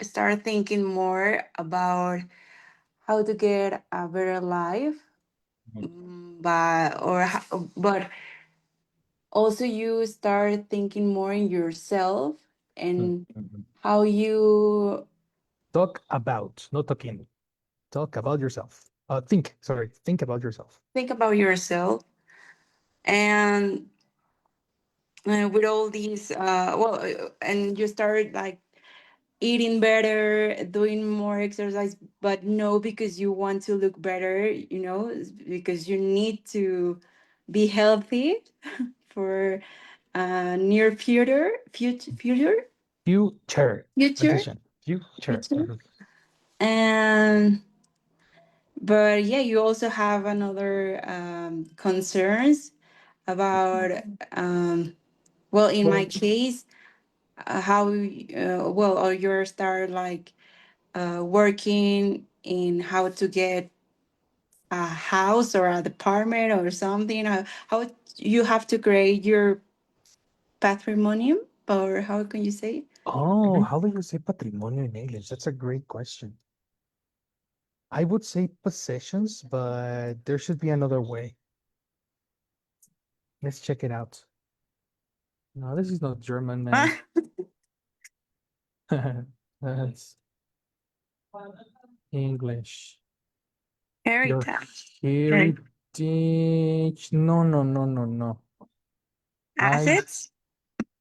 start thinking more about how to get a better life, Mhm, but also you start thinking more in yourself and mhm. how you Talk about, not talking. Talk about yourself. Think about yourself. think about yourself. And with all these and you start like eating better, doing more exercise, but no because you want to look better, it's because you need to be healthy for near Future. future Addition. Future. future. And but yeah, you also have another concerns about well, in my Well, case, how well, or you start like working in how to get a house or a department or something, how you have to create your patrimonium, or how can you say? oh, how do you say patrimonio in English? That's a great question. I would say possessions, but there should be another way. Let's check it out. No, this is not German, man. Ah, That's English. Your heritage. Okay. heritage. No, no, no, no, no. I Assets.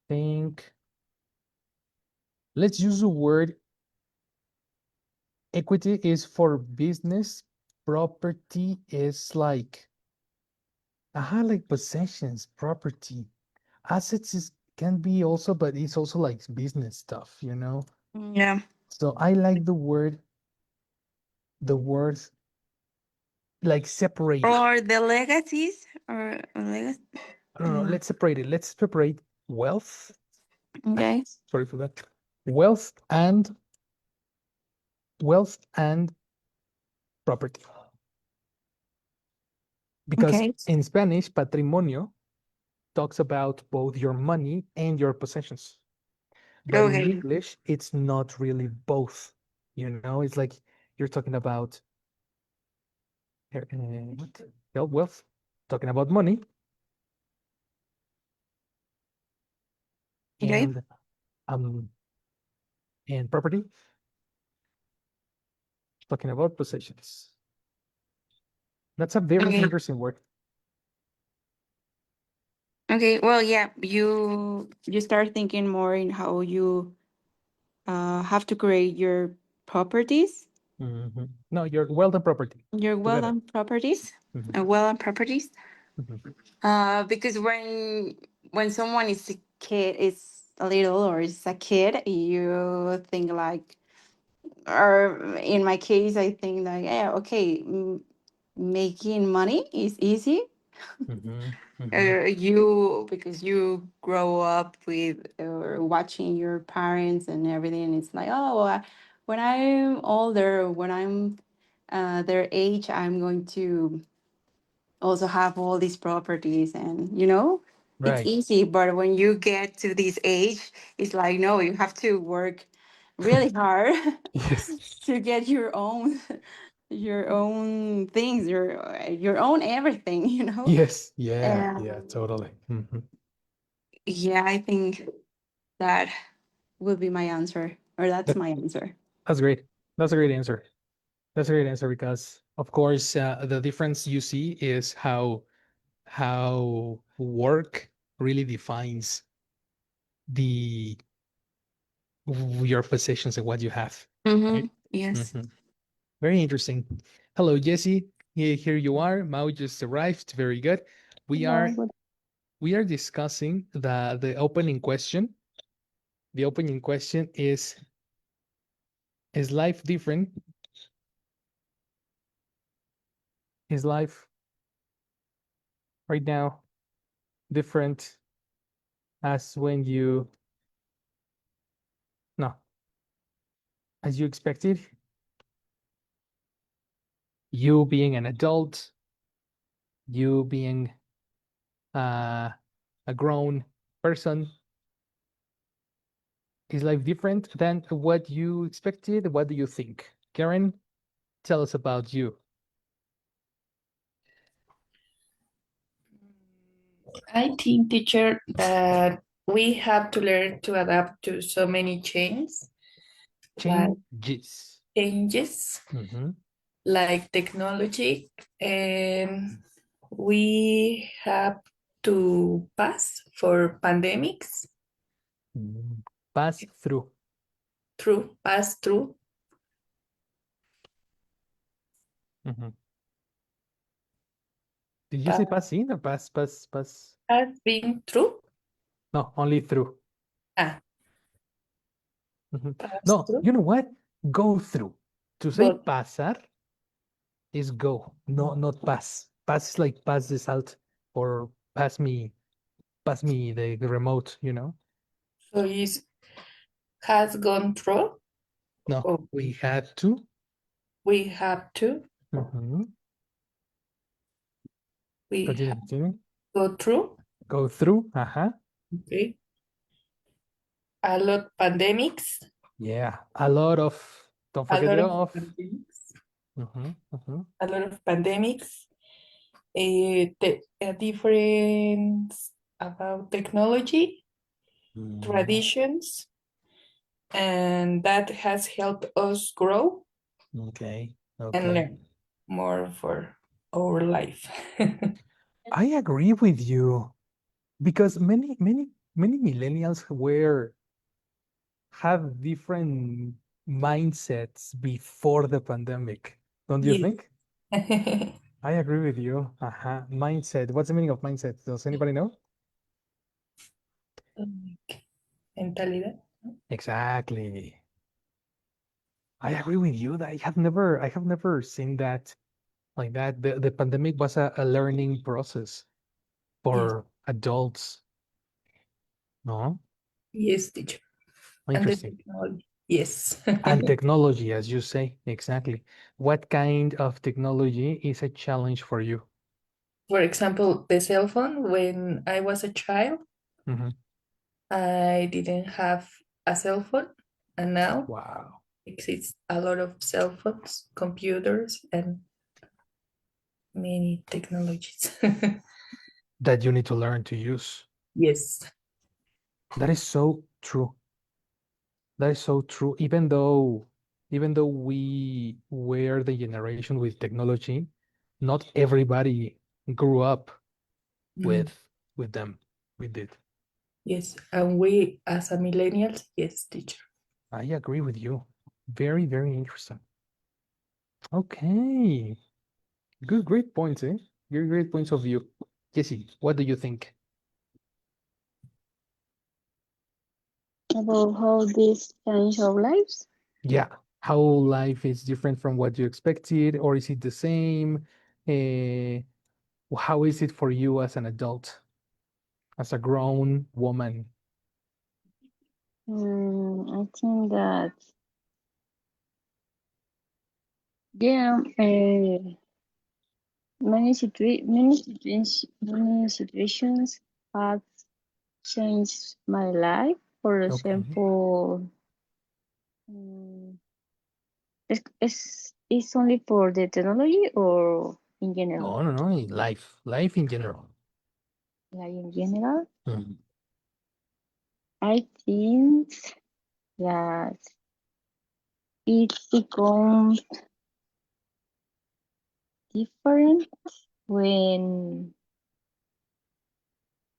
think let's use the word equity is for business. Property is like possessions, property. Assets is can be also, but it's also like business stuff, you know? Yeah. So I like the word like separate it. Or the legacies or legacy. No, no, let's separate it. Let's separate wealth. Okay. Sorry for that. Wealth and wealth and property. Because Okay. in Spanish, patrimonio talks about both your money and your possessions. But in Okay. English, it's not really both. You know, it's like you're talking about what? Well, wealth, talking about money, Okay. and um and property, talking about possessions. That's a very Okay. interesting word. Okay. Well, yeah, you start thinking more in how you have to create your properties, No, your wealth and property your together. well-known properties, Mhm, well-known properties. mhm. Because when someone is a kid, is a little or is a kid, you think like, or in my case, I think like, yeah, okay, making money is easy. Mhm, mhm. You because you grow up with or watching your parents and everything. It's like, oh, when I'm older, when I'm their age, I'm going to also have all these properties, and it's Right. easy. But when you get to this age, it's like, no, you have to work really hard Yes. to get your own things, your own everything. Yes. Yeah. Yeah. And Totally. yeah, I think that will be my answer, or that's That, my answer. that's great. That's a great answer. That's a great answer because, of course, the difference you see is how work really defines the your possessions and what you have. Mm-hmm. Right. Yes. Mhm. Very interesting. Hello, Jesse. Here you are. Mao just arrived. Very good. We are Hello. we are discussing the opening question. The opening question is life different? Is life right now different as when you no, as you expected? You being an adult, you being uh, a grown person, Is life different than what you expected? What do you think? Karen, tell us about you. I think, teacher, that we have to learn to adapt to so many like Changes. changes, Mm-hmm. like technology, and we have to pass for pandemics Mm. Pass through. pass through, Mm-hmm. Did you pass, say pass in or pass? has been through, No, only through. ah, Mhm. pass No, through, you know what? Go through. To say go pasar is go, no, not pass. Pass is like pass the salt or pass me the remote, you know? so it has gone through, No, or we had to. we have to, Mhm. we Continue, have continue. go through, Go through. Uh-huh. okay, a lot pandemics, Yeah. A lot of, don't a forget lot the of off. pandemics, Mm-hmm. a lot of pandemics, a difference about technology, Mm-hmm. traditions, and that has helped us grow Okay. and Okay. learn more for our life. I agree with you because many millennials were have different mindsets before the pandemic. Don't you Yes. think? I agree with you. Uh-huh. Mindset. What's the meaning of mindset? Does anybody know? Mentalidad. Exactly. I agree with you that I have never seen that like that. The pandemic was a learning process Yes. for adults. No? Yes, teacher. And the Interesting. technology. Yes. And technology, as you say, exactly. What kind of technology is a challenge for you? For example, the cell phone, when I was a child, Hmm. I didn't have a cell phone, and now Wow. exists a lot of cell phones, computers, and many technologies. That you need to learn to use. Yes. That is so true. That is so true. Even though we were the generation with technology, not everybody grew up Mm, with them. We did. yes. And we, as a millennials, yes, teacher. I agree with you. Very, very interesting. Okay. Good, great points, eh? Great points of view. Jesse, what do you think? About how this change our lives. Yeah. How life is different from what you expected, or is it the same? Uh, how is it for you as an adult, as a grown woman? I think that yeah, many situations have changed my life. For Okay. example, um, it's only for the technology or in general? No, no, no. Life in general. Like in general, Mm. I think that it becomes different when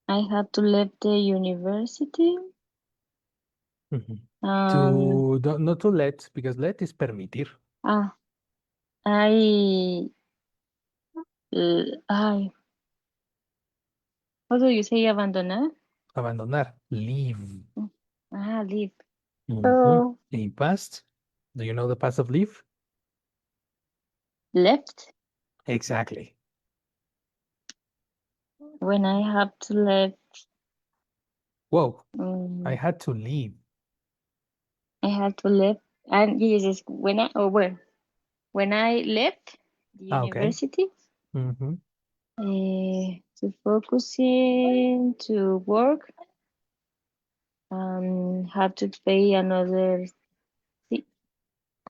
I had to leave the university. Mhm. Um, To not to let because let is permitir. ah, I, I, how do you say abandonar? Abandonar. Leave. Leave. Mhm. So In past, do you know the past of leave? left Exactly. when I have to leave. Whoa, I Um, had to leave. I had to leave, and yes, yes, when I left the Okay. university, Mm-hmm. to focus in to work have to pay another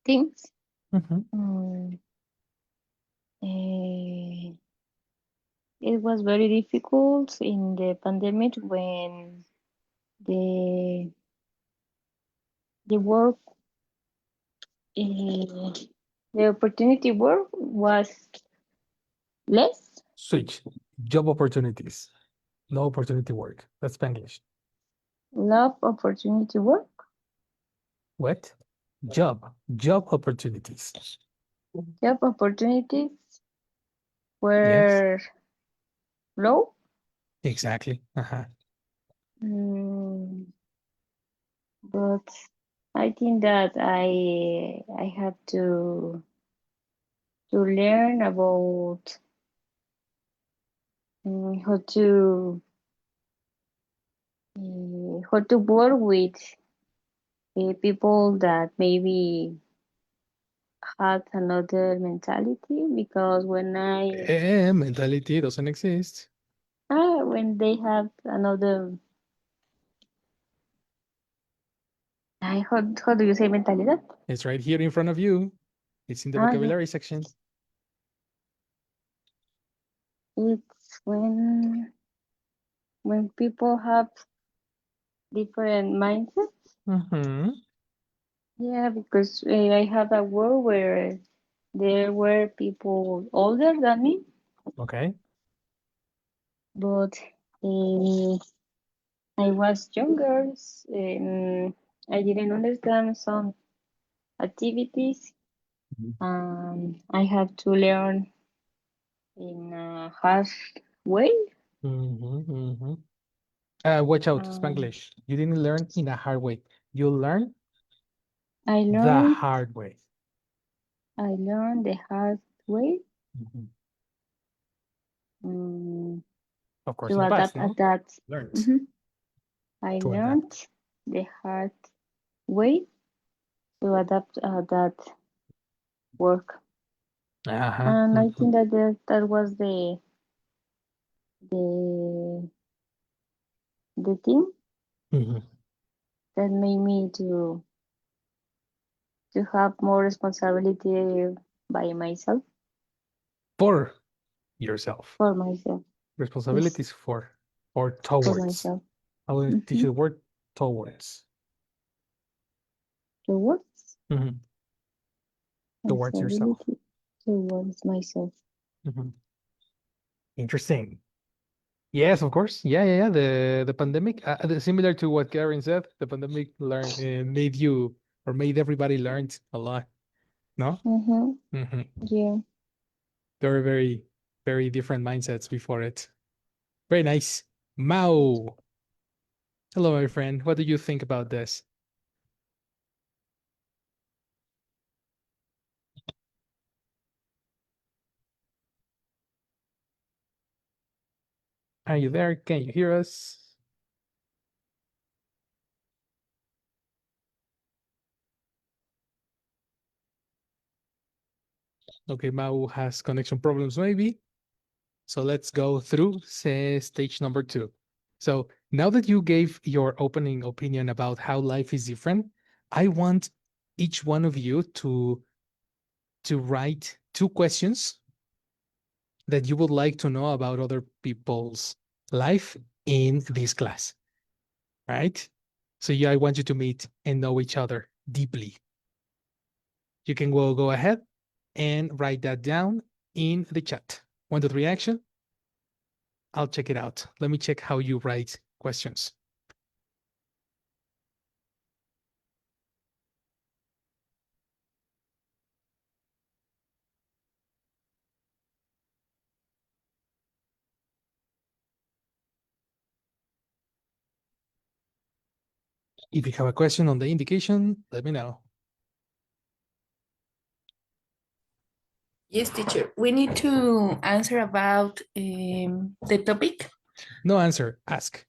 things. Mhm. Mm, eh, it was very difficult in the pandemic when the the work uh, the opportunity work was less. Switch. Job opportunities. No opportunity work. That's Spanglish. Love opportunity work. What? Job. Job opportunities. Job opportunities Yes. were low. Exactly. Uh-huh. Mm, but I think that I have to learn about how to work with people that maybe had another mentality, because Mentality doesn't exist. when they have another, how do you say mentalidad? It's right here in front of you. It's in the Yeah, vocabulary section. it's when people have different mindsets. Mm-hmm. Yeah, because I have a world where there were people older than me, Okay. but uh, I was younger, and I didn't understand some activities. I have to learn in a hard way. Mm-hmm. Mm-hmm. Watch out, Um, Spanglish. You didn't learn in a hard way. You learn I the learned hard way. I learned the hard way, Mhm. Of course, to in the past, adapt no? at that. Learned Mhm. I to learned adapt. the hard way to adapt that work, Uh-huh. and I Mhm. think that was the the thing Mhm. that made me to have more responsibility by myself, For yourself. for myself. Yes, Responsibilities for or for towards. myself. I will teach Mm-hmm. you the word towards. Towards Mhm. Towards yourself. responsibility towards myself. Mhm. Interesting. Yes, of course. Yeah, yeah, yeah. The pandemic, similar to what Karen said, the pandemic made you or made everybody learned a lot. No? Mm-hmm. Hmm. Yeah. There were very, very different mindsets before it. Very nice. Mao. Hello, my friend. What do you think about this? Are you there? Can you hear us? Okay, Mao has connection problems, maybe. So let's go through stage number 2. So now that you gave your opening opinion about how life is different, I want each one of you to write 2 questions that you would like to know about other people's life in this class, right? So yeah, I want you to meet and know each other deeply. You can go ahead and write that down in the chat. 1, 2, 3 action. I'll check it out. Let me check how you write questions. If you have a question on the indication, let me know. Yes, teacher. We need to answer about the topic. No answer, ask.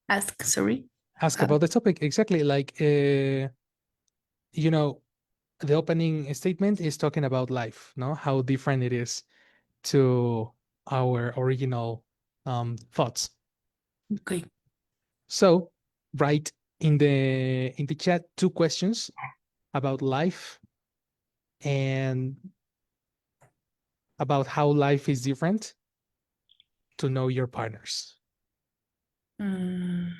Ask, sorry. Ask about the topic. Exactly. Like, you know, the opening statement is talking about life, no? How different it is to our original thoughts. Okay. So write in the chat 2 questions about life and about how life is different to know your partners. Mm,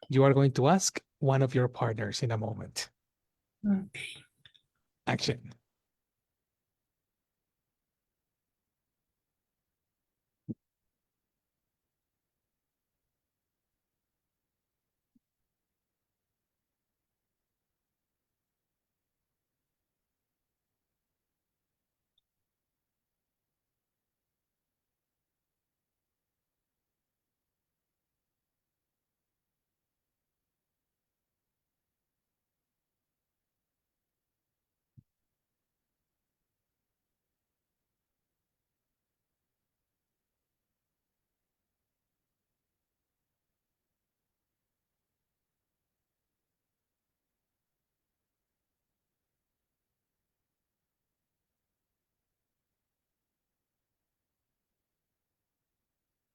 You are going to ask one of your partners in a moment. okay. Action.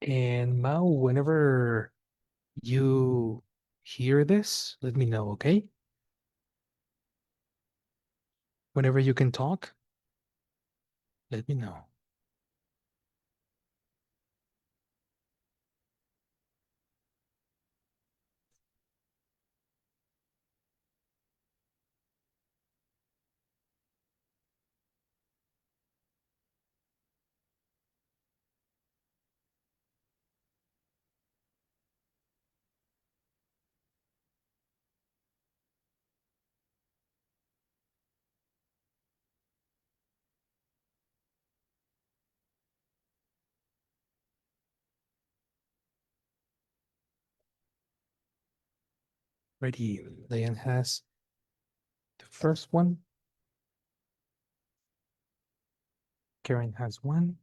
And Mao, whenever you hear this, let me know, okay? Whenever you can talk, let me know. Ready. Diane has the first one. Karen has one.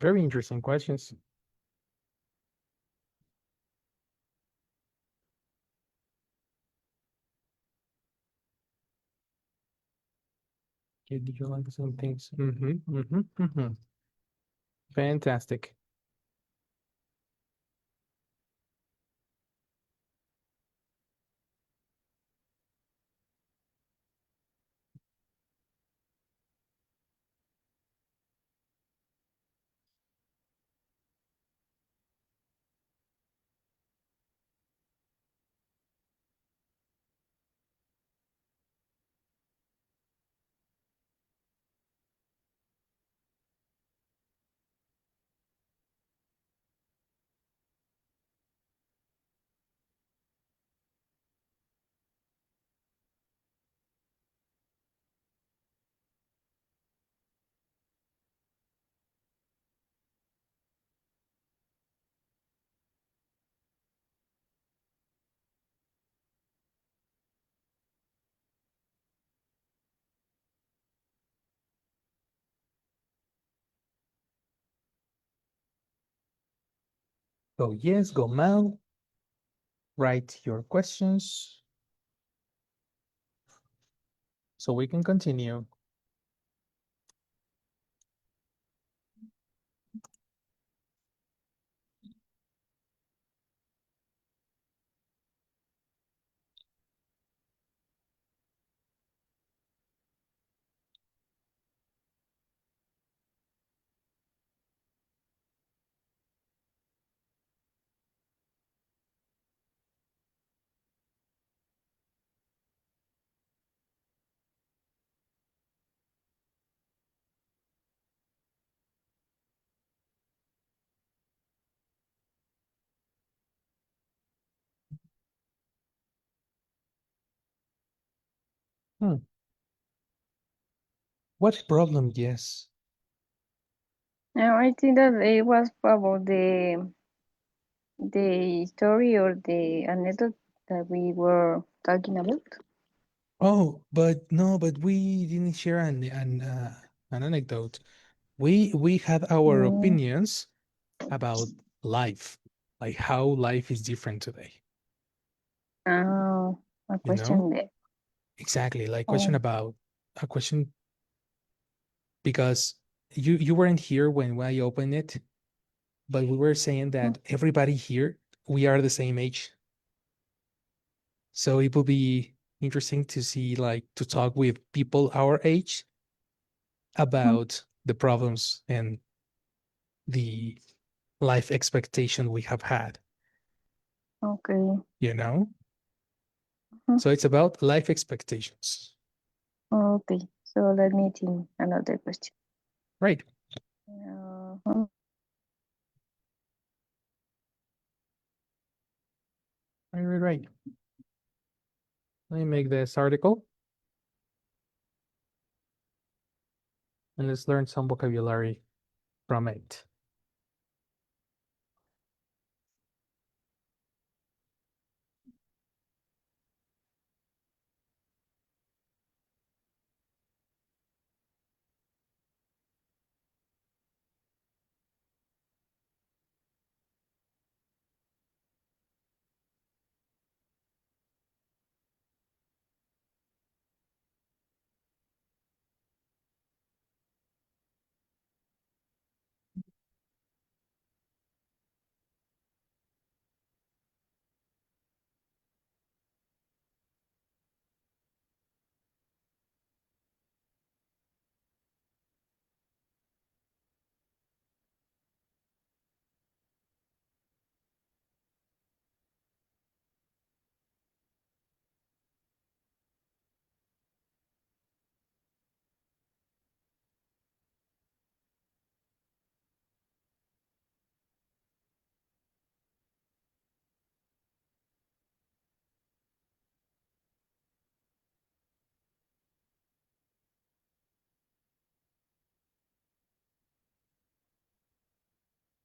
Very interesting questions. Did you like some things? Fantastic. Go yes, go Mao. Write your questions so we can continue. What problem? Yes. Now I think that it was about the story or the anecdote that we were talking about. Oh, but no, but we didn't share an anecdote. We had our Mm, opinions about life, like how life is different today. oh, a You know? question there. Exactly. Like question Oh, about a question because you weren't here when I opened it but we were saying that everybody here, we are the same age. So it will be interesting to see, like, to talk with people our age about the problems and the life expectation we have had, Okay. you know? Mhm. So it's about life expectations. Okay. So let me think another question. Right. Uh-huh. Right. Let me make this article and let's learn some vocabulary from it.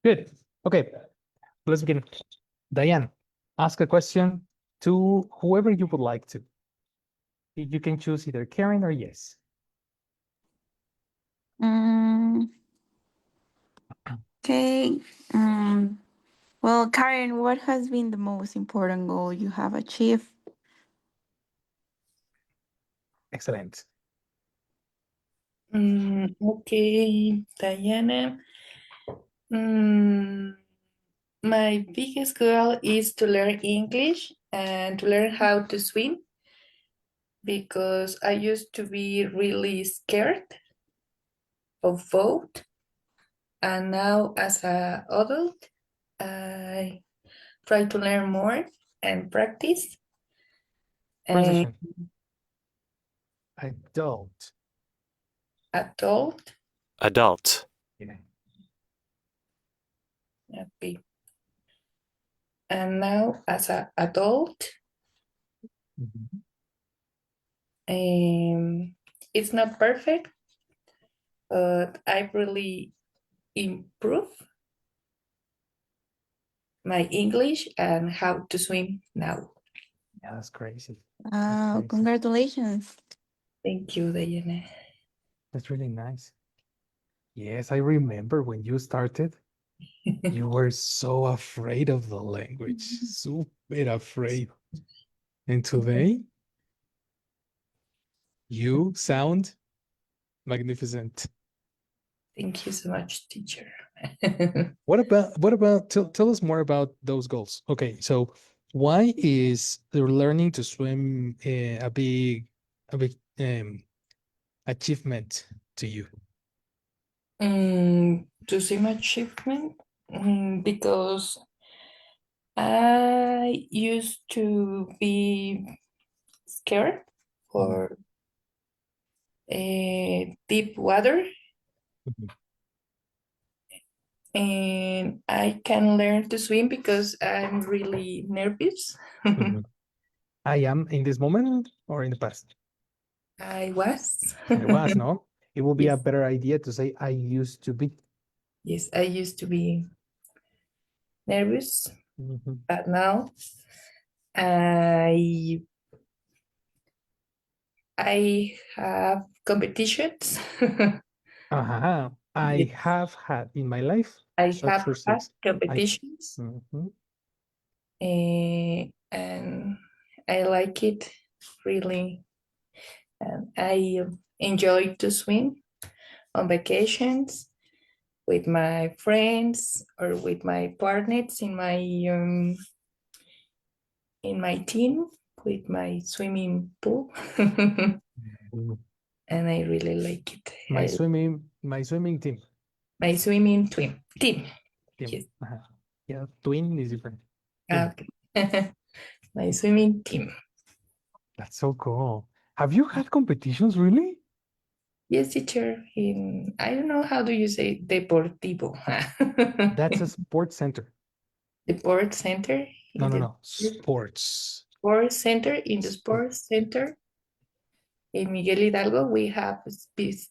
Good. Okay, let's begin. Diane, ask a question to whoever you would like to. You can choose either Karen or Yes. Mm, okay. Well, Karen, what has been the most important goal you have achieved? Excellent. Okay, Diana. My biggest goal is to learn English and to learn how to swim because I used to be really scared of boat. And now, as an adult, I try to learn more and practice. And Transition. Adult. adult, Adult. Yeah. okay. And now, as an adult, Mhm. it's not perfect, but I really improved my English and how to swim now. Yeah, that's crazy. Wow, crazy. congratulations. Thank you, Diana. That's really nice. Yes, I remember when you started, you were so afraid of the language, super afraid. And today, you sound magnificent. Thank you so much, teacher. What about tell us more about those goals? Okay, so why is the learning to swim a big achievement to you? To swim achievement, because I used to be scared Mhm, for deep water, mhm, and I can learn to swim because I'm really nervous. mhm. I am in this moment or in the past? I was. I was, no? It will be a Yes, better idea to say I used to be. yes, I used to be nervous, Mhm. but now I I have competitions. I Yes, have had in my life I such have had results. I competitions, Mhm. and I like it really. And I enjoy to swim on vacations, with my friends or with my partners in my team with my swimming pool. Mm. And I really like it. My swimming team. My swimming team. Team. Yes. Yeah, twin is different. Team. Okay. My swimming team. That's so cool. Have you had competitions really? Yes, teacher. In I don't know how do you say deportivo. That's a sports center. Sport center. No, In no, the no. Sports. sports center. In the Sport. sports center in Miguel Hidalgo, we have a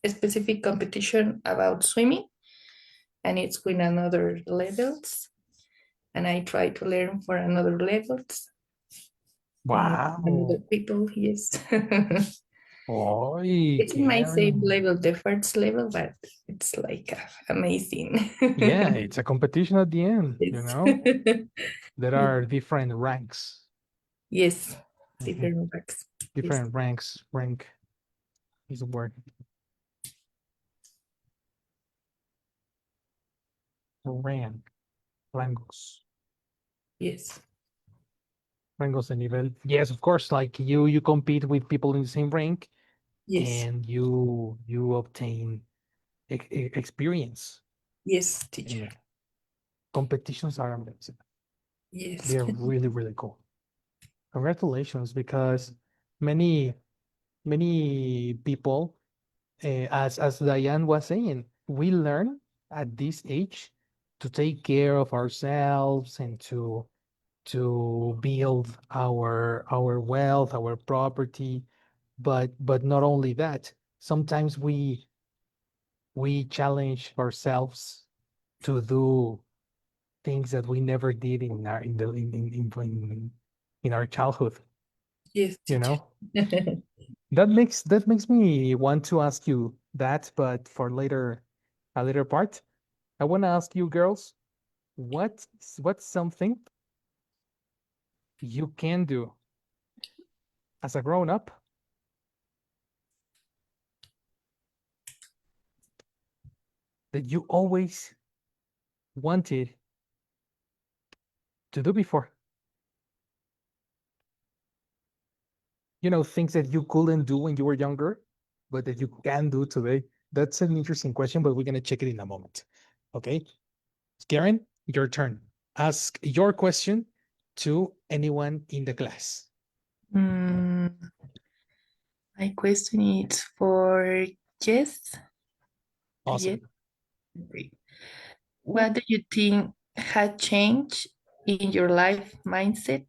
specific competition about swimming, and it's with another levels. And I try to learn for another levels. Another Wow. people. Yes. Oy, It's in my same Karen. level, the first level, but it's like amazing. Yeah, it's a competition at the end, you Yes. know? There are different ranks. Yes, Mhm. different books. Yes. Different ranks. Rank is a word. Rank. Rangos. Yes. Rangos de nivel. Yes, of course. Like you compete with people in the same rank, Yes. and you obtain experience. Yes, teacher. And competitions are amazing. Yes. They're really, really cool. Congratulations, because many many people, as Diane was saying, we learn at this age to take care of ourselves and to build our wealth, our property. But not only that, sometimes we challenge ourselves to do things that we never did in our in our childhood, Yes, you teacher. know. That makes me want to ask you that, but for later, a later part. I want to ask you, girls, what's something you can do as a grown up that you always wanted to do before? You know, things that you couldn't do when you were younger, but that you can do today. That's an interesting question, but we're gonna check it in a moment. Okay, Karen, your turn. Ask your question to anyone in the class. Mm, my question is for Jess. Yes. Awesome. Okay. What do you think had changed in your life mindset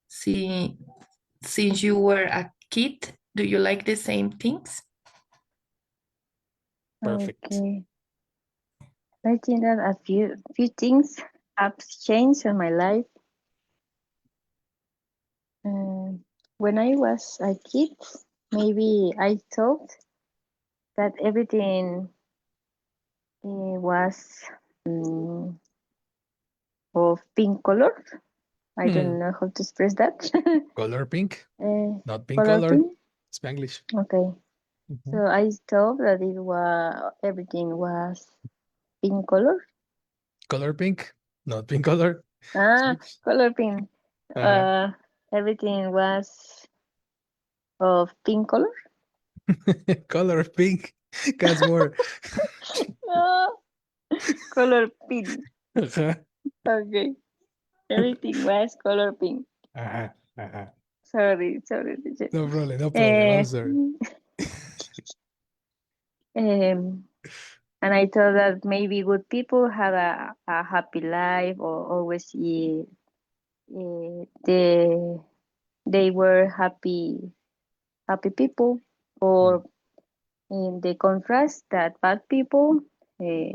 since, since you were a kid? Do you like the same things? Perfect. Okay. I think that a few things have changed in my life. When I was a kid, maybe I thought that everything was um, of pink color. I Hmm. don't know how to express that. Color pink, uh, not pink Color color. pink. Spanglish. Okay. Mhm. So I thought that it was everything was pink color. Color pink, not pink color. Ah, Switch. color pink. Uh-huh. Uh, Everything was of pink color. Color pink. That's more. Ah, color pink. Uh-huh. Okay. Everything was color pink. Uh-huh. Uh-huh. Sorry, teacher. No problem, no problem. I'm Uh, sorry. um, and I thought that maybe good people have a happy life or always they were happy people, Mm. or in the contrast that bad people uh,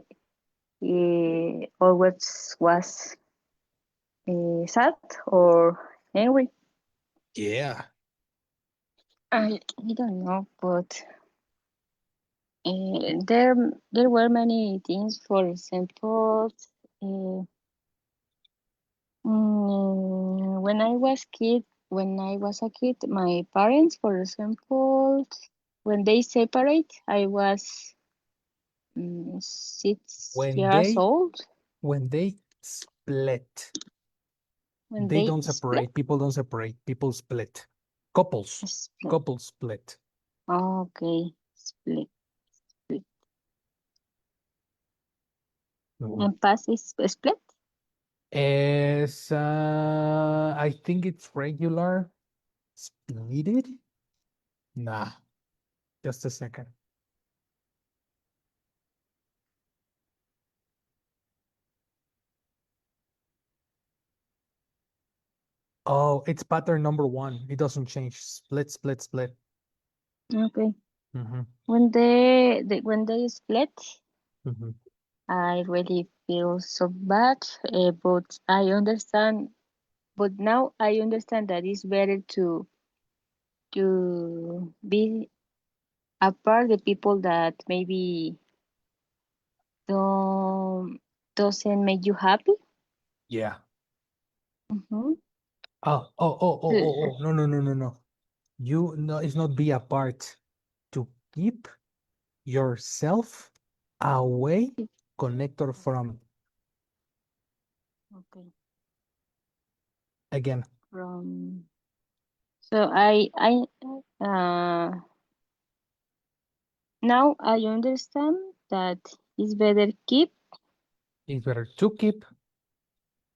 always was sad or angry. Yeah. I don't know, but there were many things. For example, uh, when I was a kid, my parents, for example, when they separate, I was 6 When years old. when they split, When they they don't split. separate. People don't separate. People split. Couples. Split. Couples split. Okay, split. Mhm. And past is split. Is I think it's regular. Splitted? Nah. Just a second. Oh, it's pattern number 1. It doesn't change. Split, split, split. Okay. Mhm, When when they split, mhm. I really feel so bad. But I understand. But now I understand that it's better to be apart the people that maybe don't doesn't make you happy. Yeah. Mm-hmm. Oh. No, no, no, no, no. You no, it's not be apart. To keep yourself away, connector from Okay. again. From so uh now I understand that It's better to keep.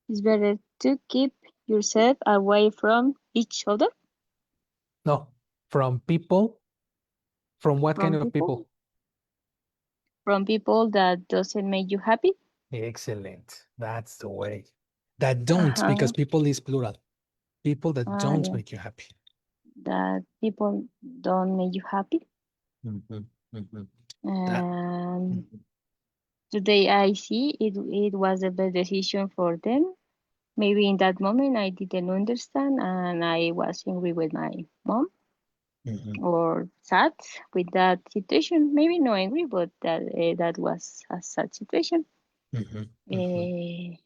it's better to keep yourself away from each other, No, from people. From what kind from of people, people? from people that doesn't make you happy. Excellent. That's the way. That don't, Uh-huh. because people is plural. People that don't Yeah. make you happy. That people don't make you happy. Mhm, mhm. That. And Mhm, today I see it was the best decision for them. Maybe in that moment I didn't understand and I was angry with my mom mhm, or sad with that situation. Maybe not angry, but that was a sad situation. mhm, mhm, Uh,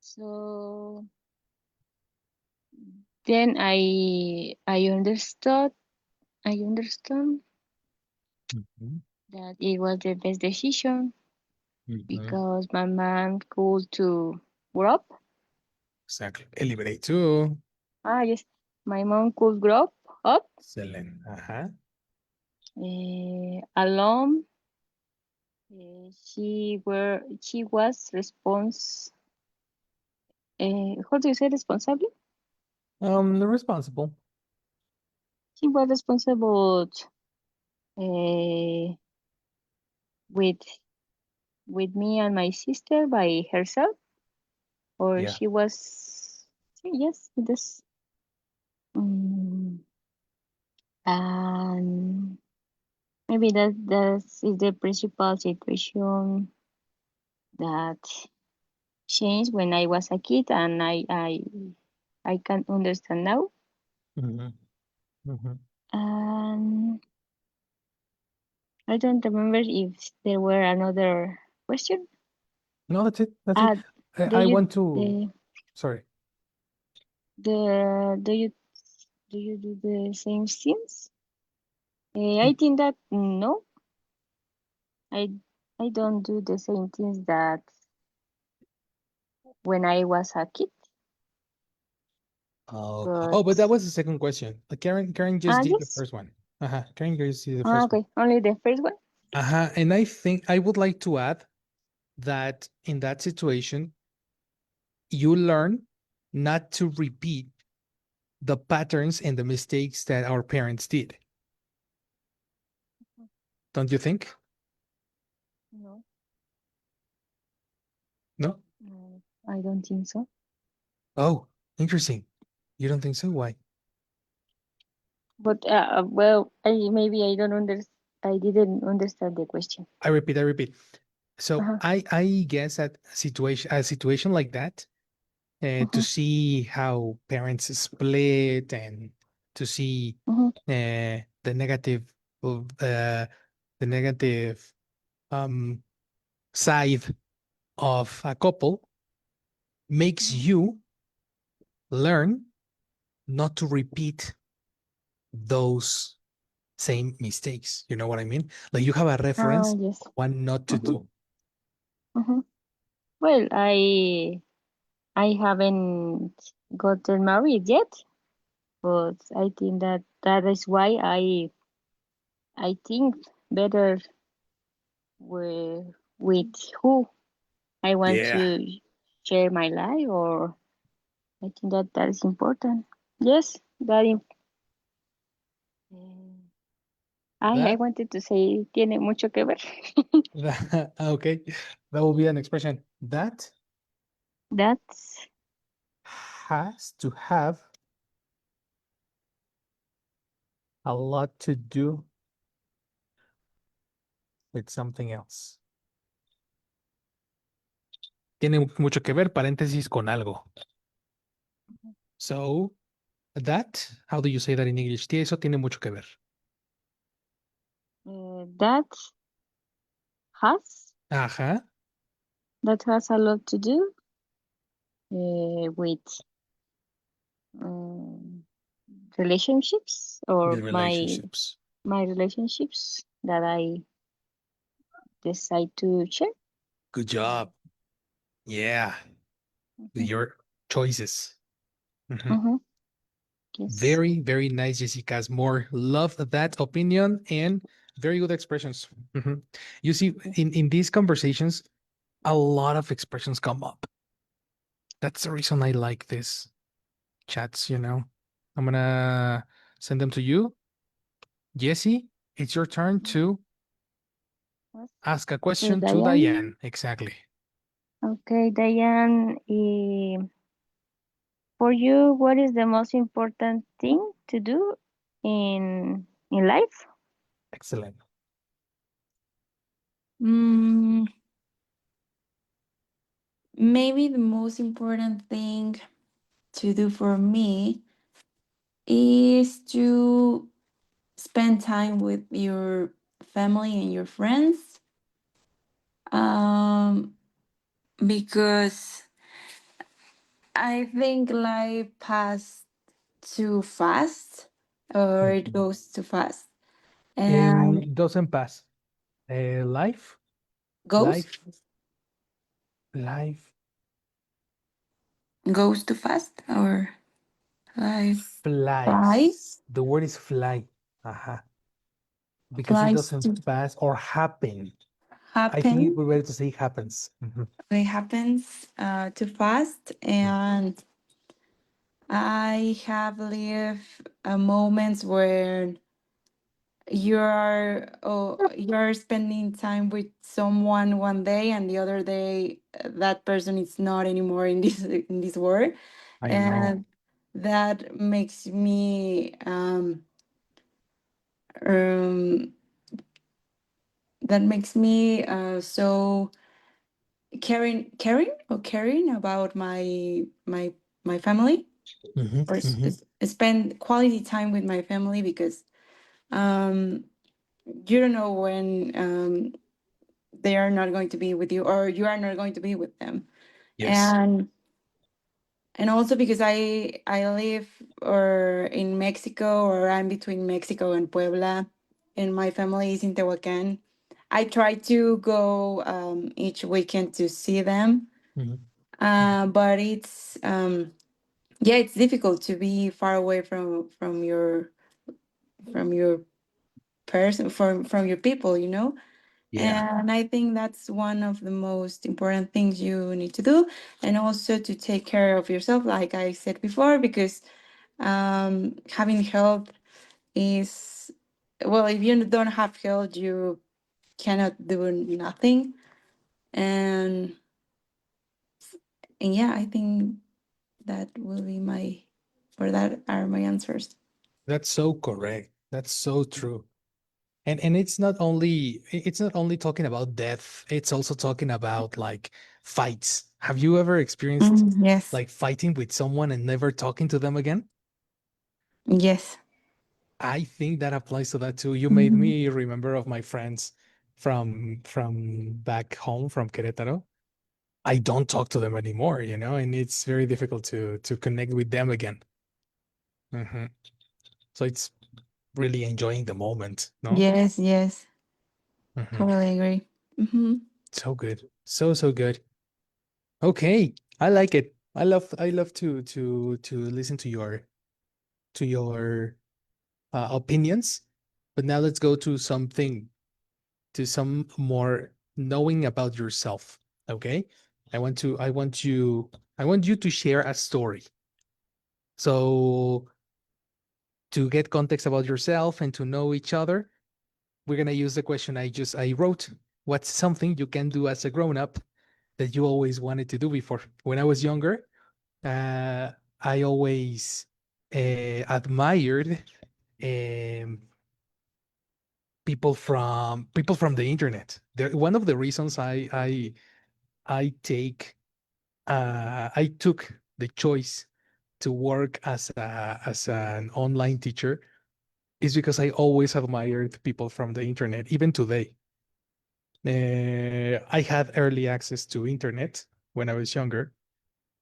so then I understood mhm, that it was the best decision mhm. because my mom could to grow up. Exactly. Eliminate too. Yes, my mom could grow up Excellent. Uh-huh. alone. She was how do you say responsible? Responsible. She was responsible uh, with me and my sister by herself, or Yeah. she was yes, this and maybe that is the principal situation that changed when I was a kid, and I can understand now. Mhm, mhm. And I don't remember if there were another question. No, that's it. That's it. Uh, do I you want to. uh, Sorry. the do you do the same things? I Y- think that no, I I don't do the same things that when I was a kid. Oh, But but that was the second question. Karen just did the yes, first one. Uh-huh. Karen just did the first one. okay, only the first one. Uh-huh. And I think I would like to add that in that situation, you learn not to repeat the patterns and the mistakes that our parents did. Don't you think? No, No? no, I don't think so. Oh, interesting. You don't think so? Why? But well, I don't I didn't understand the question. I repeat, I repeat. So Uh-huh. I guess that a situation like that, to Uh-huh. see how parents split and to see Uh-huh. the negative of the negative um, side of a couple makes Uh-huh. you learn not to repeat those same mistakes. You know what I mean? Like you have a reference, Yes. what not to do. Mm-hmm. Well, I haven't gotten married yet, but I think that that is why I think better with who I want Yeah. to share my life, or I think that that is important. Yes, I That, wanted to say tiene mucho que ver. that okay. That will be an expression. That That's has to have a lot to do with something else. Tiene mucho que ver, paréntesis, con algo. So, that, how do you say that in English? Eso tiene mucho que ver. that has Ajá. that has a lot to do with relationships, or With relationships. my relationships that I decide to share. Good job. Yeah. With Mhm. your choices. Mhm. Mhm. Yes. Very, very nice, Jessica's more. Love that opinion and very good expressions. Mhm. You see, in these conversations, a lot of expressions come up. That's the reason I like this chats, you know. I'm gonna send them to you. Jesse, it's your turn to Yes. ask a To question to Diane. Diane. Exactly. Okay, Diane. For you, what is the most important thing to do in life? Excellent. Mm, maybe the most important thing to do for me is to spend time with your family and your friends. Um, because I think life passed too fast, or it Mhm. goes too fast, and Doesn't pass. Life, goes life, life goes too fast, or life flies. flies The word is fly. Aha. Because it flies doesn't to pass or happen. I think it happen. would be better to say happens. Mhm. It happens too fast, and I have lived moments where you're spending time with someone one day, and the other day that person is not anymore in this world, I know. and that makes me um so caring about my family, Mhm, or mhm. spend quality time with my family, because um you don't know when they are not going to be with you, or you are not going to be with them. Yes. And also because I live or in Mexico, or I'm between Mexico and Puebla, and my family is in Tehuacan. I try to go each weekend to see them, Mhm. but it's yeah, it's difficult to be far away from your person, from your people, you know. Yeah. And I think that's one of the most important things you need to do. And also to take care of yourself, like I said before, because having health is, well, if you don't have health, you cannot do nothing. And yeah, I think that will be that are my answers. That's so correct. That's so true. And it's not only talking about death, it's also talking about like fights. Have you ever experienced Yes. like fighting with someone and never talking to them again? Yes. I think that applies to that too. You made Mhm. me remember of my friends from back home from Querétaro. I don't talk to them anymore, and it's very difficult to connect with them again. Mhm. So really enjoying the moment, no? Yes, yes. Mhm. Totally agree. Mm-hmm. So good. So good. Okay. I like it. I love to listen to your opinions. But now let's go to some more knowing about yourself. Okay. I want you to share a story. So to get context about yourself and to know each other, we're gonna use the question I wrote. What's something you can do as a grown up that you always wanted to do before? When I was younger, uh, I always admired um, people from the internet. One of the reasons I take I took the choice to work as an online teacher is because I always admired people from the internet, even today. I had early access to internet when I was younger,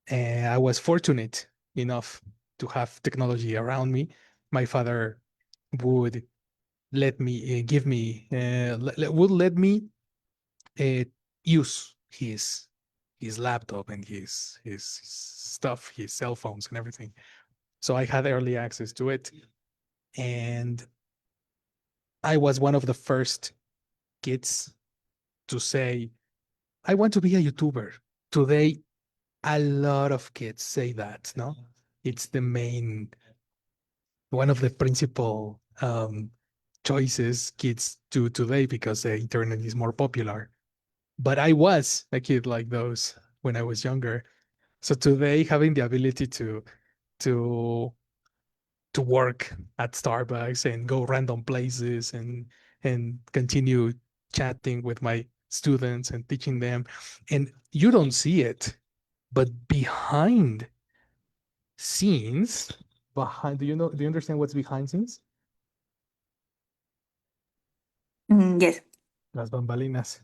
and I was fortunate enough to have technology around me. My father would let me give me would let me uh, use his laptop and his stuff, his cell phones and everything. So I had early access to it, and I was one of the first kids to say, "I want to be a YouTuber." Today, a lot of kids say that. No, it's the main one of the principal choices kids do today because the internet is more popular. But I was a kid like those when I was younger. So today, having the ability to to work at Starbucks and go random places and continue chatting with my students and teaching them, and you don't see it, but behind, do you understand what's behind scenes? Yes. Las bambalinas.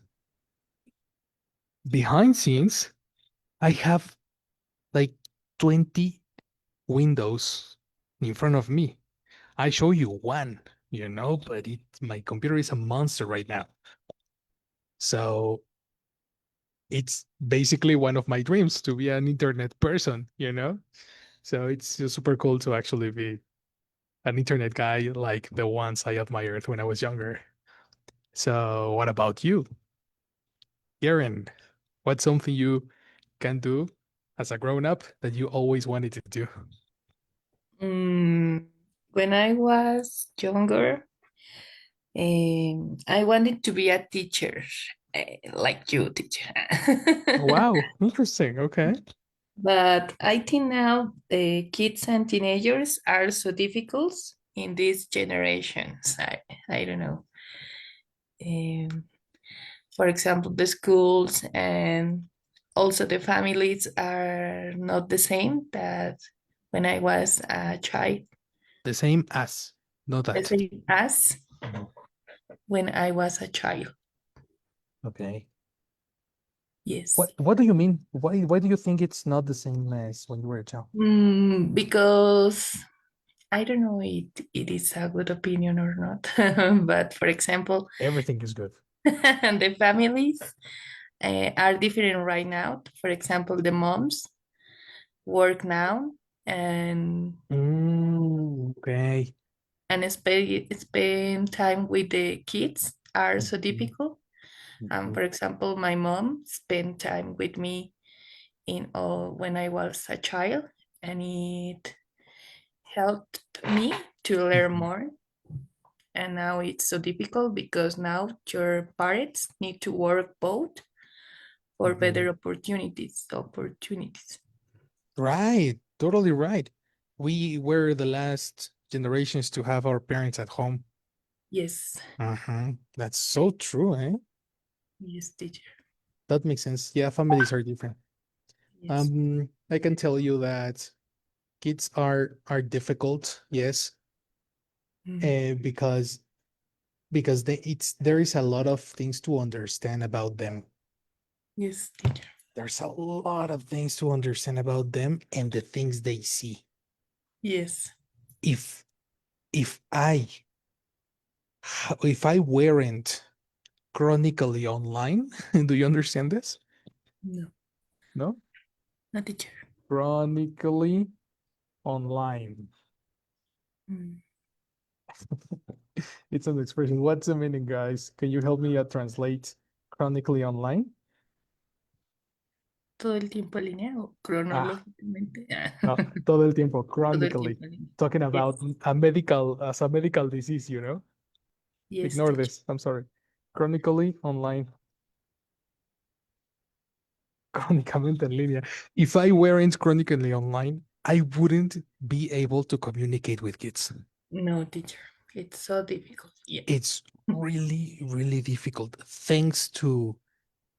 Behind scenes, I have like 20 windows in front of me. I show you one, but my computer is a monster right now. So it's basically one of my dreams to be an internet person. So it's just super cool to actually be an internet guy like the ones I admired when I was younger. So what about you, Aaron? What's something you can do as a grown up that you always wanted to do? Mm, when I was younger, I wanted to be a teacher, like you, teacher. Wow, interesting. Okay. But I think now the kids and teenagers are so difficult in these generations. I don't know. Um, for example, the schools and also the families are not the same that when I was a child, The same as, not the that. same as Mhm. when I was a child. Okay. Yes. What do you mean? Why do you think it's not the same as when you were a child? Because I don't know it is a good opinion or not, but for example, Everything is good. the families are different right now. For example, the moms work now and Okay. spend time with the kids are so Mhm, difficult. mhm, For example, my mom spent time with me in all when I was a child, and it helped me to learn mhm, more. And now it's so difficult because now your parents need to work both for mhm. better opportunities. Right. Totally right. We were the last generations to have our parents at home. Yes, That's so true, eh? yes, teacher. That makes sense. Yeah, families are different. Yes. I can tell you that kids are difficult, yes, Mm, because there is a lot of things to understand about them. yes, teacher. There's a lot of things to understand about them and the things they see. Yes. If if I If I weren't chronically online, do you understand this? No, No? no teacher. Chronically online. Mm. It's an expression. What's the meaning, guys? Can you help me translate chronically online? Todo el tiempo alineado, Ah, cronológicamente. no, todo el tiempo, Todo el chronically. tiempo alineado. Talking about Yes, as a medical disease, you know? yes, Ignore teacher. this. I'm sorry. Chronically online. Crónicamente en línea. If I weren't chronically online, I wouldn't be able to communicate with kids. No, teacher. It's so difficult. Yeah. It's really, really difficult. Thanks to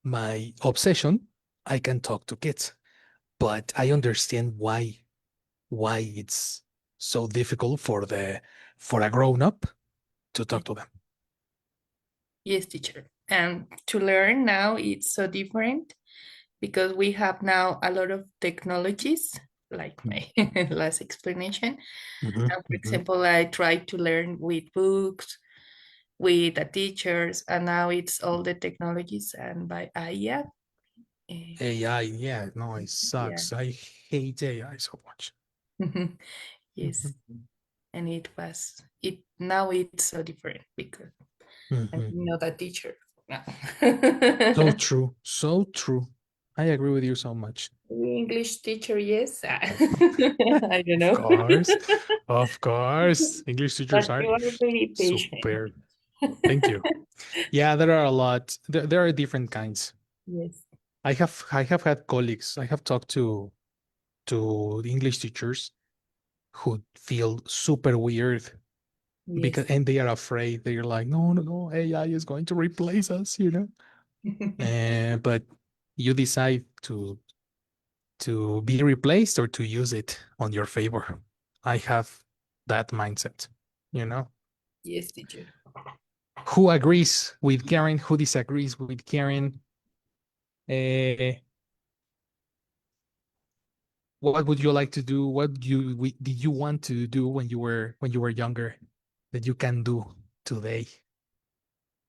my obsession, I can talk to kids, but I understand why it's so difficult for a grown up to talk to them. Yes, teacher. And to learn now, it's so different because we have now a lot of technologies, like my last explanation. Mhm, And for mhm. example, I tried to learn with books, with the teachers, and now it's all the technologies and by IA. AI, yeah, no, it Yeah. sucks. I hate AI so much. Yes. Mhm, And it now it's so different because I'm mhm. not a teacher. No. So true, so true. I agree with you so much. English teacher, yes. I don't Of know. course, of course. English teachers But are you are very patient. super. Thank you. Yeah, there are a lot. There are different kinds. Yes, I have had colleagues. I have talked to English teachers who feel super weird yes. because and they are afraid. They're like, no, no, no, AI is going to replace us, you know. But you decide to be replaced or to use it on your favor. I have that mindset, you know. Yes, teacher. Who agrees with Karen? Who disagrees with Karen? Uh, what would you like to do? Did you want to do when you were younger that you can do today?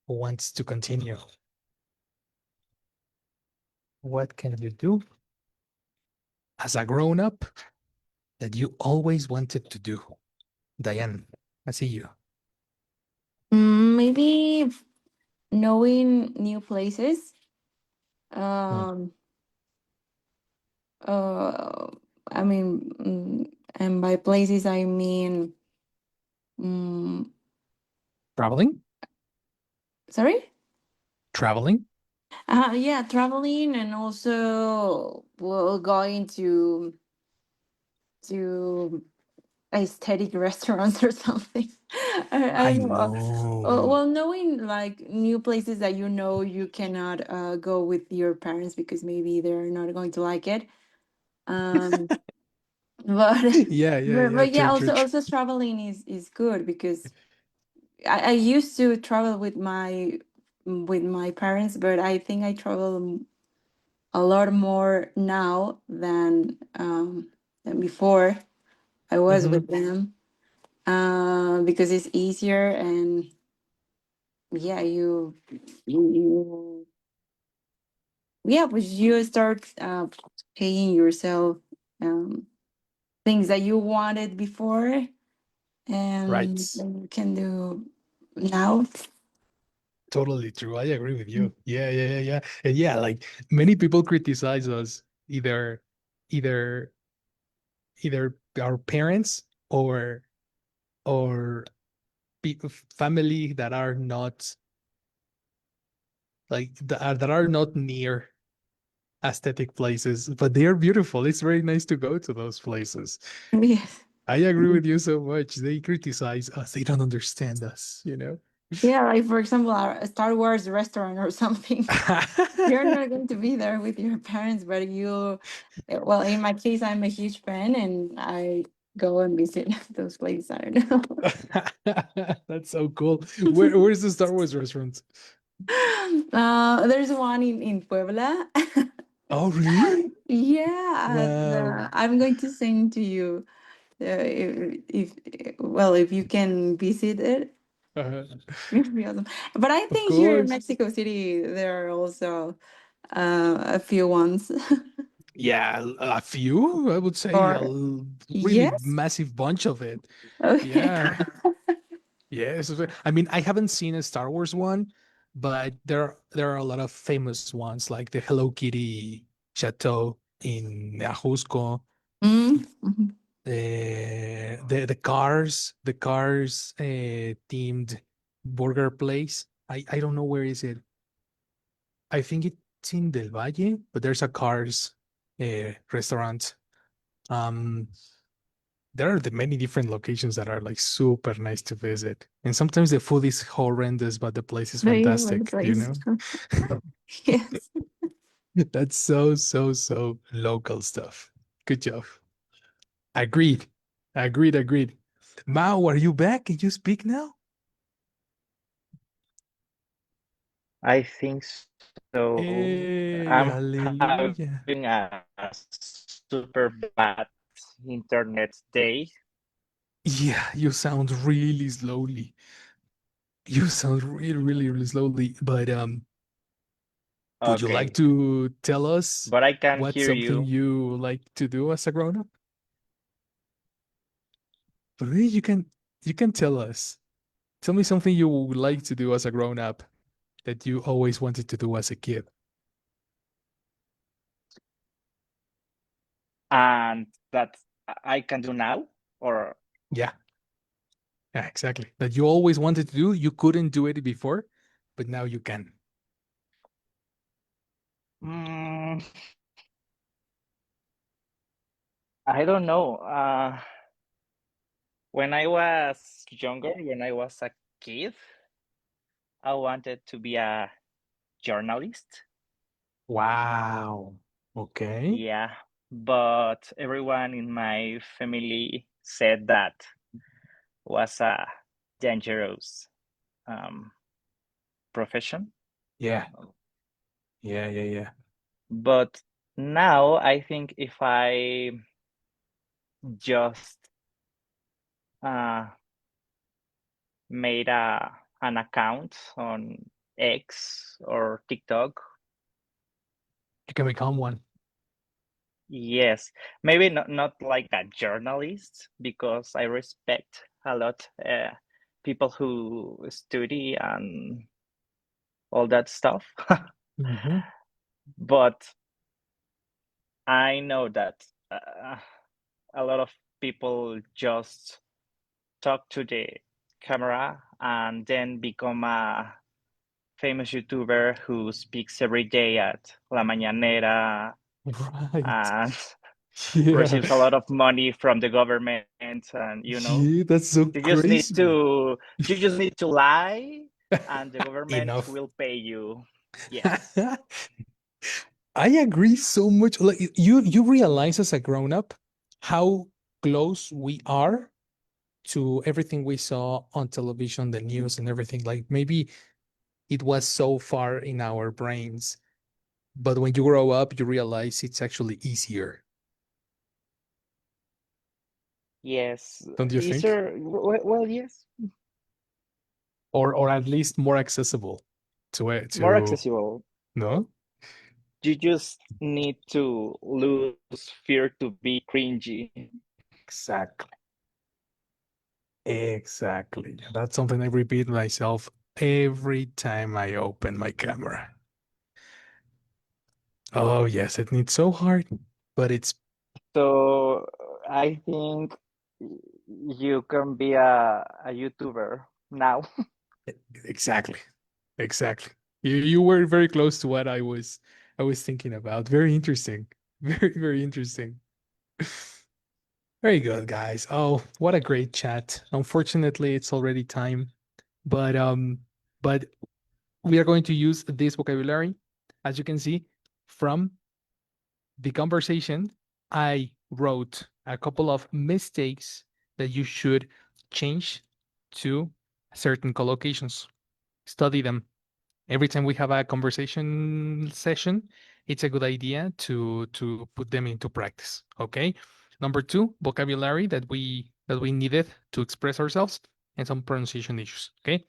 Who wants to continue? What can you do as a grown up that you always wanted to do? Diane, I see you. Maybe knowing new places. Hmm. Um, uh, I mean, and by places I mean, mm, Traveling? sorry? Traveling? Yeah, traveling and also well, going to aesthetic restaurants or something. I I don't know. know. Well, knowing like new places that you know you cannot go with your parents because maybe they're not going to like it. Um, but Yeah, yeah, yeah. but yeah, True, true, true. also traveling is good because I used to travel with my parents, but I think I travel a lot more now than before I was Mhm. with them because it's easier and yeah you yeah but you start paying yourself um, things that you wanted before and Right. that you can do now. Totally true. I agree with you. Yeah, yeah, yeah, yeah. And yeah, like many people criticize us either either our parents or family that are not that are not near aesthetic places, but they are beautiful. It's very nice to go to those places. Yes. I agree with you so much. They criticize us. They don't understand us, you know? Yeah, like for example, a Star Wars restaurant or something. You're not going to be there with your parents, but well, in my case, I'm a huge fan and I go and visit those places. I don't know. That's so cool. Where's the Star Wars restaurant? There's one in Puebla. Oh, really? Yeah, Wow. I'm going to send to you if well if you can visit it. Uh, It'd be awesome. But I of think here in course. Mexico City there are also a few ones. Yeah, a few, I would say a Or really yes? massive bunch of it. Okay. Yeah. Yes. I mean, I haven't seen a Star Wars one, but there are a lot of famous ones like the Hello Kitty Chateau in Ajusco, Mm, mhm. the cars themed burger place. I don't know where is it. I think it's in Del Valle, but there's a cars restaurant. Um, there are the many different locations that are like super nice to visit, and sometimes the food is horrendous, but the place is No, you have the fantastic. place. Yes. That's so local stuff. Good job. Agreed. Agreed. Mao, are you back? Can you speak now? I think so. Hey, I'm having hallelujah. a super bad internet day. Yeah, you sound really slowly. You sound really slowly. But would you like Okay, to tell us but I can what's hear something you. you like to do as a grown up? Please, you can tell us. Tell me something you would like to do as a grown up that you always wanted to do as a kid. And that I can do now? Or Yeah, yeah, exactly. That you always wanted to do, you couldn't do it before, but now you can. mm, I don't know. When I was younger, when I was a kid, I wanted to be a journalist. Wow. Okay. Yeah, but everyone in my family said that was a dangerous um, profession. Yeah. Yeah. But now I think if I just uh, made an account on X or TikTok, You can become one. yes, maybe not like a journalist, because I respect a lot people who study and all that stuff. Hmm. But I know that uh, a lot of people just talk to the camera and then become a famous YouTuber who speaks every day at La Mañanera Right. and Yeah. receives a lot of money from the government, and Yeah, that's so you just need crazy. to you just need to lie and the government Enough. will pay you. Yes. I agree so much. Like you realize as a grown up how close we are to everything we saw on television, the news and everything. Like maybe it was so far in our brains, but when you grow up, you realize it's actually easier. Yes. Don't you think? Easier. Well, yes. Or at least more accessible to it More to accessible. no? You just need to lose fear to be cringy. Exactly. Exactly. That's something I repeat myself every time I open my camera. Oh, yes, it needs so hard, but it's So I think you can be a YouTuber now. exactly. Exactly. You were very close to what I was thinking about. Very interesting. Very interesting. Very good, guys. Oh, what a great chat. Unfortunately, it's already time, but we are going to use this vocabulary, as you can see, from the conversation. I wrote a couple of mistakes that you should change to certain collocations. Study them. Every time we have a conversation session, it's a good idea to put them into practice. Okay. Number two, vocabulary that we needed to express ourselves. and some pronunciation issues. Okay.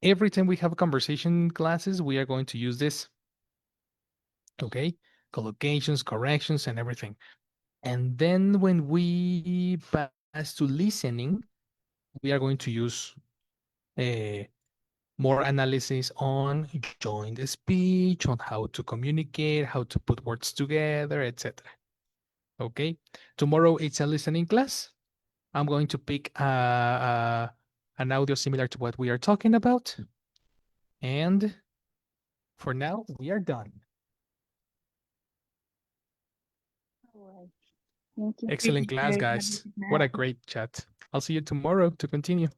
Every time we have conversation classes, we are going to use this. Okay. Collocations, corrections, and everything. And then when we pass to listening, we are going to use more analysis on join the speech, on how to communicate, how to put words together, etc. Okay. Tomorrow it's a listening class. I'm going to pick an audio similar to what we are talking about. And for now, we are done. All right. Thank you. Excellent class, guys. What a great chat. I'll see you tomorrow to continue.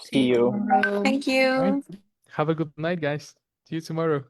See you. tomorrow. Thank All right. you. Have a good night, guys. See you tomorrow.